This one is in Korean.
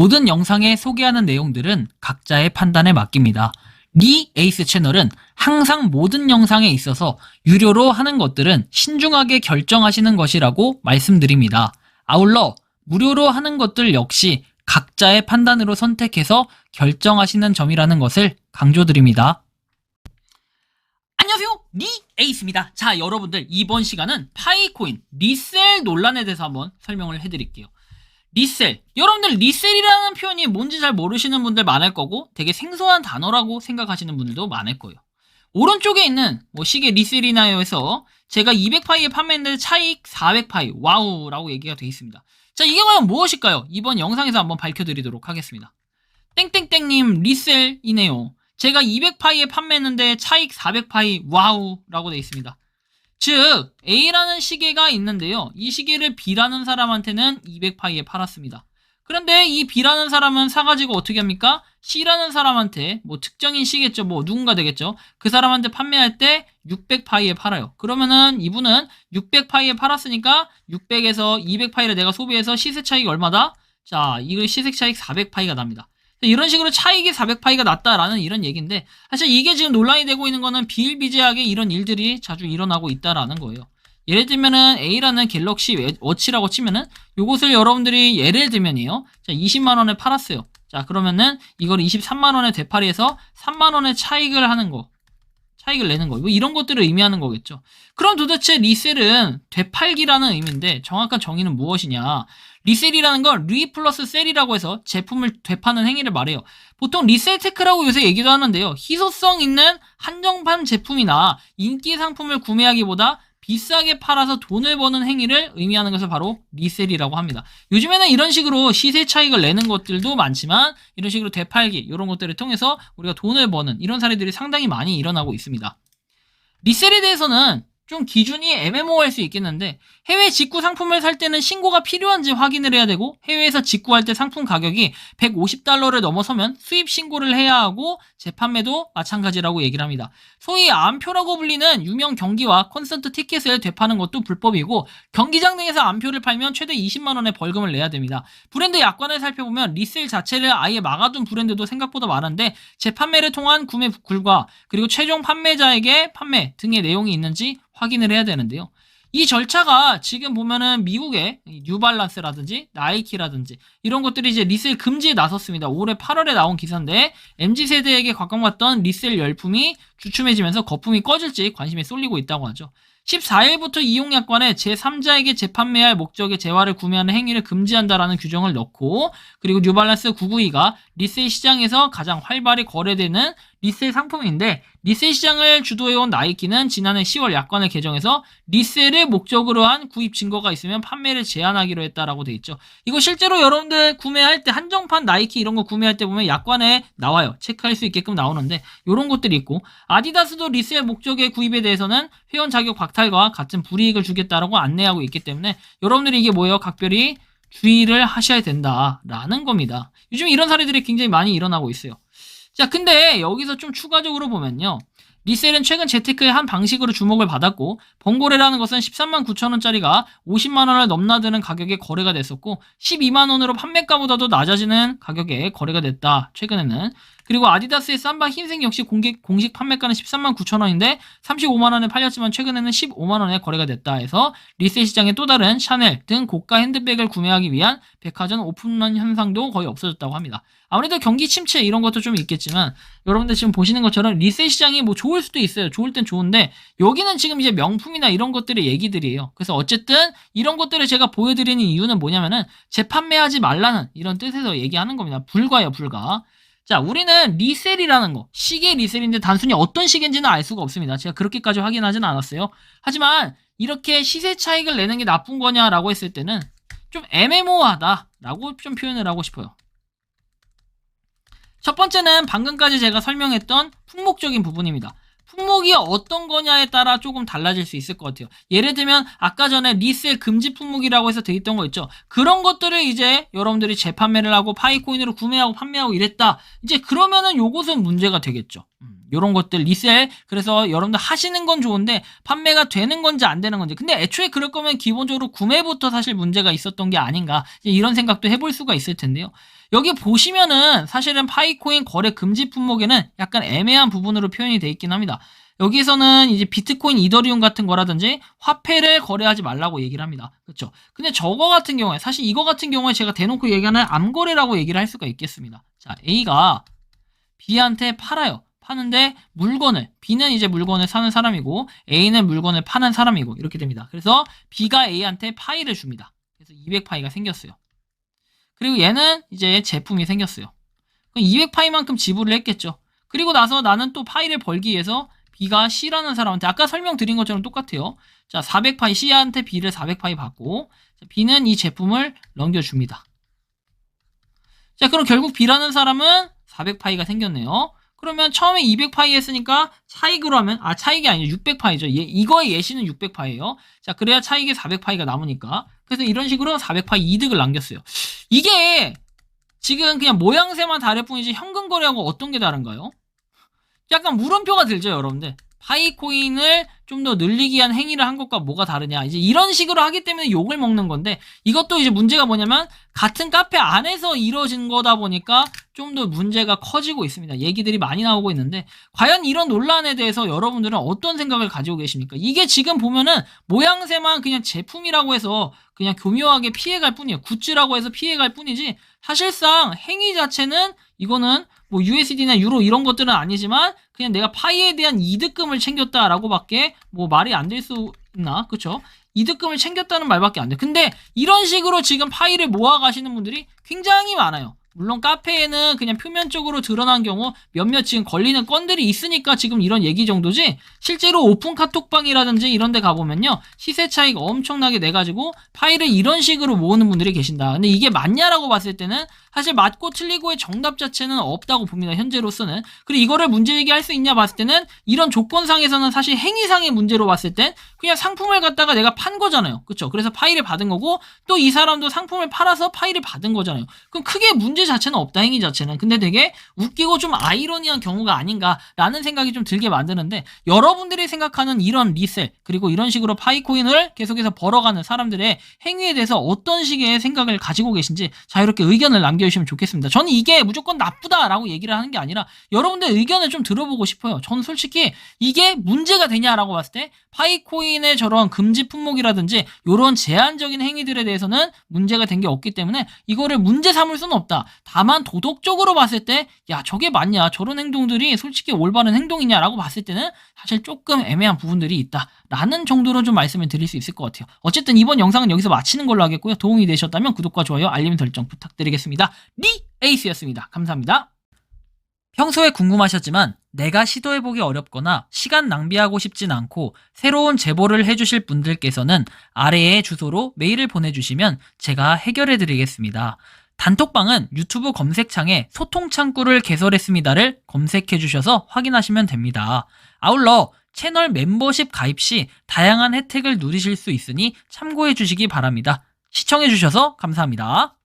모든 영상에 소개하는 내용들은 각자의 판단에 맡깁니다. 리 에이스 채널은 항상 모든 영상에 있어서 유료로 하는 것들은 신중하게 결정하시는 것이라고 말씀드립니다. 아울러 무료로 하는 것들 역시 각자의 판단으로 선택해서 결정하시는 점이라는 것을 강조드립니다. 안녕하세요, 리 에이스입니다. 자, 여러분들 이번 시간은 파이코인 리셀 논란에 대해서 한번 설명을 해드릴게요. 리셀, 여러분들 리셀이라는 표현이 뭔지 잘 모르시는 분들 많을 거고 되게 생소한 단어라고 생각하시는 분들도 많을 거예요. 오른쪽에 있는 시계 리셀이나요 해서 제가 200파이에 판매했는데 차익 400파이 와우 라고 얘기가 되어 있습니다. 자, 이게 과연 무엇일까요? 이번 영상에서 한번 밝혀드리도록 하겠습니다. 땡땡땡님 리셀이네요. 제가 200파이에 판매했는데 차익 400파이 와우 라고 되어 있습니다. 즉 A라는 시계가 있는데요, 이 시계를 B라는 사람한테는 200파이에 팔았습니다. 그런데 이 B라는 사람은 사가지고 어떻게 합니까? C라는 사람한테 특정인 시겠죠, 누군가 되겠죠, 그 사람한테 판매할 때 600파이에 팔아요. 그러면은 이분은 600파이에 팔았으니까 600에서 200파이를 내가 소비해서 시세 차익이 얼마다? 자, 이거 시세 차익 400파이가 납니다. 이런 식으로 차익이 400파이가 났다라는 이런 얘기인데, 사실 이게 지금 논란이 되고 있는 거는 비일비재하게 이런 일들이 자주 일어나고 있다라는 거예요. 예를 들면은 A라는 갤럭시 워치라고 치면은 요것을 여러분들이 예를 들면이요, 자 20만원에 팔았어요. 자, 그러면은 이걸 23만원에 되팔이해서 3만원의 차익을 하는 거, 차익을 내는 거, 이런 것들을 의미하는 거겠죠. 그럼 도대체 리셀은 되팔기라는 의미인데 정확한 정의는 무엇이냐? 리셀이라는 건 리 플러스 셀이라고 해서 제품을 되파는 행위를 말해요. 보통 리셀 테크라고 요새 얘기도 하는데요, 희소성 있는 한정판 제품이나 인기 상품을 구매하기보다 비싸게 팔아서 돈을 버는 행위를 의미하는 것을 바로 리셀이라고 합니다. 요즘에는 이런 식으로 시세 차익을 내는 것들도 많지만 이런 식으로 되팔기, 이런 것들을 통해서 우리가 돈을 버는 이런 사례들이 상당히 많이 일어나고 있습니다. 리셀에 대해서는 좀 기준이 애매모호할 수 있겠는데, 해외 직구 상품을 살 때는 신고가 필요한지 확인을 해야 되고, 해외에서 직구할 때 상품 가격이 $150를 넘어서면 수입 신고를 해야 하고, 재판매도 마찬가지라고 얘기를 합니다. 소위 암표라고 불리는 유명 경기와 콘서트 티켓을 되파는 것도 불법이고, 경기장 등에서 암표를 팔면 최대 20만원의 벌금을 내야 됩니다. 브랜드 약관을 살펴보면 리셀 자체를 아예 막아둔 브랜드도 생각보다 많은데, 재판매를 통한 구매 불가, 그리고 최종 판매자에게 판매 등의 내용이 있는지 확인을 해야 되는데요. 이 절차가 지금 보면은 미국의 뉴발란스라든지 나이키라든지 이런 것들이 이제 리셀 금지에 나섰습니다. 올해 8월에 나온 기사인데, MZ세대에게 각광받던 리셀 열풍이 주춤해지면서 거품이 꺼질지 관심이 쏠리고 있다고 하죠. 14일부터 이용약관에 제3자에게 재판매할 목적의 재화를 구매하는 행위를 금지한다라는 규정을 넣고, 그리고 뉴발란스 992가 리셀 시장에서 가장 활발히 거래되는 리셀 상품인데, 리셀 시장을 주도해온 나이키는 지난해 10월 약관을 개정해서 리셀을 목적으로 한 구입 증거가 있으면 판매를 제한하기로 했다라고 돼 있죠. 이거 실제로 여러분들 구매할 때 한정판 나이키 이런 거 구매할 때 보면 약관에 나와요. 체크할 수 있게끔 나오는데 이런 것들이 있고, 아디다스도 리셀 목적의 구입에 대해서는 회원 자격 박탈과 같은 불이익을 주겠다라고 안내하고 있기 때문에 여러분들이 이게 뭐예요? 각별히 주의를 하셔야 된다라는 겁니다. 요즘 이런 사례들이 굉장히 많이 일어나고 있어요. 자, 근데 여기서 좀 추가적으로 보면요, 리셀은 최근 재테크의 한 방식으로 주목을 받았고, 번거래라는 것은 13만 9천원짜리가 50만원을 넘나드는 가격에 거래가 됐었고, 12만원으로 판매가보다도 낮아지는 가격에 거래가 됐다, 최근에는. 그리고 아디다스의 삼바 흰색 역시 공식 판매가는 13만 9천원인데 35만원에 팔렸지만 최근에는 15만원에 거래가 됐다 해서 리셀 시장에 또 다른 샤넬 등 고가 핸드백을 구매하기 위한 백화점 오픈런 현상도 거의 없어졌다고 합니다. 아무래도 경기 침체 이런 것도 좀 있겠지만, 여러분들 지금 보시는 것처럼 리셀 시장이 좋을 수도 있어요. 좋을 땐 좋은데, 여기는 지금 이제 명품이나 이런 것들의 얘기들이에요. 그래서 어쨌든 이런 것들을 제가 보여드리는 이유는 뭐냐면은 재판매하지 말라는 이런 뜻에서 얘기하는 겁니다. 불가예요, 불가. 자, 우리는 리셀이라는 거, 시계 리셀인데 단순히 어떤 시계인지는 알 수가 없습니다. 제가 그렇게까지 확인하지는 않았어요. 하지만 이렇게 시세 차익을 내는 게 나쁜 거냐라고 했을 때는 좀 애매모호하다라고 좀 표현을 하고 싶어요. 첫 번째는 방금까지 제가 설명했던 품목적인 부분입니다. 품목이 어떤 거냐에 따라 조금 달라질 수 있을 것 같아요. 예를 들면 아까 전에 리셀 금지 품목이라고 해서 돼 있던 거 있죠. 그런 것들을 이제 여러분들이 재판매를 하고 파이코인으로 구매하고 판매하고 이랬다, 이제 그러면은 요것은 문제가 되겠죠. 요런 것들 리셀 그래서 여러분들 하시는 건 좋은데 판매가 되는 건지 안 되는 건지 근데 애초에 그럴 거면 기본적으로 구매부터 사실 문제가 있었던 게 아닌가 이런 생각도 해볼 수가 있을 텐데요. 여기 보시면은 사실은 파이코인 거래 금지 품목에는 약간 애매한 부분으로 표현이 되어 있긴 합니다. 여기에서는 이제 비트코인, 이더리움 같은 거라든지 화폐를 거래하지 말라고 얘기를 합니다. 그렇죠? 근데 저거 같은 경우에 사실 이거 같은 경우에 제가 대놓고 얘기하는 암거래라고 얘기를 할 수가 있겠습니다. 자, A가 B한테 팔아요. 파는데 물건을 B는 이제 물건을 사는 사람이고 A는 물건을 파는 사람이고 이렇게 됩니다. 그래서 B가 A한테 파이를 줍니다. 그래서 200파이가 생겼어요. 그리고 얘는 이제 제품이 생겼어요. 그럼 200파이만큼 지불을 했겠죠. 그리고 나서 나는 또 파이를 벌기 위해서 B가 C라는 사람한테 아까 설명드린 것처럼 똑같아요. 자, 400파이 C한테 B를 400파이 받고 B는 이 제품을 넘겨줍니다. 자, 그럼 결국 B라는 사람은 400파이가 생겼네요. 그러면 처음에 200파이 했으니까 차익으로 하면 차익이 아니죠. 600파이죠. 이거의 예시는 600파이예요. 자, 그래야 차익이 400파이가 남으니까. 그래서 이런 식으로 400파이 이득을 남겼어요. 이게 지금 그냥 모양새만 다를 뿐이지 현금 거래하고 어떤 게 다른가요? 약간 물음표가 들죠, 여러분들. 파이코인을 좀 더 늘리기 위한 행위를 한 것과 뭐가 다르냐. 이제 이런 식으로 하기 때문에 욕을 먹는 건데, 이것도 이제 문제가 뭐냐면, 같은 카페 안에서 이루어진 거다 보니까 좀 더 문제가 커지고 있습니다. 얘기들이 많이 나오고 있는데, 과연 이런 논란에 대해서 여러분들은 어떤 생각을 가지고 계십니까? 이게 지금 보면은 모양새만 그냥 제품이라고 해서 그냥 교묘하게 피해갈 뿐이에요. 굿즈라고 해서 피해갈 뿐이지, 사실상 행위 자체는 이거는 뭐 USD나 유로 이런 것들은 아니지만 그냥 내가 파이에 대한 이득금을 챙겼다라고밖에 뭐 말이 안 될 수 있나? 그쵸? 이득금을 챙겼다는 말밖에 안 돼. 근데 이런 식으로 지금 파이를 모아 가시는 분들이 굉장히 많아요. 물론 카페에는 그냥 표면적으로 드러난 경우 몇몇 지금 걸리는 건들이 있으니까 지금 이런 얘기 정도지, 실제로 오픈 카톡방이라든지 이런 데 가보면요, 시세 차이가 엄청나게 내가지고 파이를 이런 식으로 모으는 분들이 계신다. 근데 이게 맞냐라고 봤을 때는 사실 맞고 틀리고의 정답 자체는 없다고 봅니다. 현재로서는. 그리고 이거를 문제 제기할 수 있냐 봤을 때는 이런 조건상에서는 사실 행위상의 문제로 봤을 땐 그냥 상품을 갖다가 내가 판 거잖아요. 그쵸? 그래서 파이를 받은 거고 또 이 사람도 상품을 팔아서 파이를 받은 거잖아요. 그럼 크게 문제 자체는 없다, 행위 자체는. 근데 되게 웃기고 좀 아이러니한 경우가 아닌가라는 생각이 좀 들게 만드는데, 여러분들이 생각하는 이런 리셀 그리고 이런 식으로 파이코인을 계속해서 벌어가는 사람들의 행위에 대해서 어떤 식의 생각을 가지고 계신지 자유롭게 의견을 남겨주시면 좋겠습니다. 저는 이게 무조건 나쁘다라고 얘기를 하는 게 아니라 여러분들의 의견을 좀 들어보고 싶어요. 저는 솔직히 이게 문제가 되냐라고 봤을 때 파이코인의 저런 금지 품목이라든지 이런 제한적인 행위들에 대해서는 문제가 된 게 없기 때문에 이거를 문제 삼을 수는 없다. 다만 도덕적으로 봤을 때 야, 저게 맞냐, 저런 행동들이 솔직히 올바른 행동이냐라고 봤을 때는 사실 조금 애매한 부분들이 있다라는 정도로 좀 말씀을 드릴 수 있을 것 같아요. 어쨌든 이번 영상은 여기서 마치는 걸로 하겠고요. 도움이 되셨다면 구독과 좋아요, 알림 설정 부탁드리겠습니다. 리에이스였습니다. 감사합니다. 평소에 궁금하셨지만 내가 시도해보기 어렵거나 시간 낭비하고 싶진 않고 새로운 제보를 해주실 분들께서는 아래의 주소로 메일을 보내주시면 제가 해결해드리겠습니다. 단톡방은 유튜브 검색창에 소통창구를 개설했습니다를 검색해주셔서 확인하시면 됩니다. 아울러 채널 멤버십 가입 시 다양한 혜택을 누리실 수 있으니 참고해주시기 바랍니다. 시청해주셔서 감사합니다.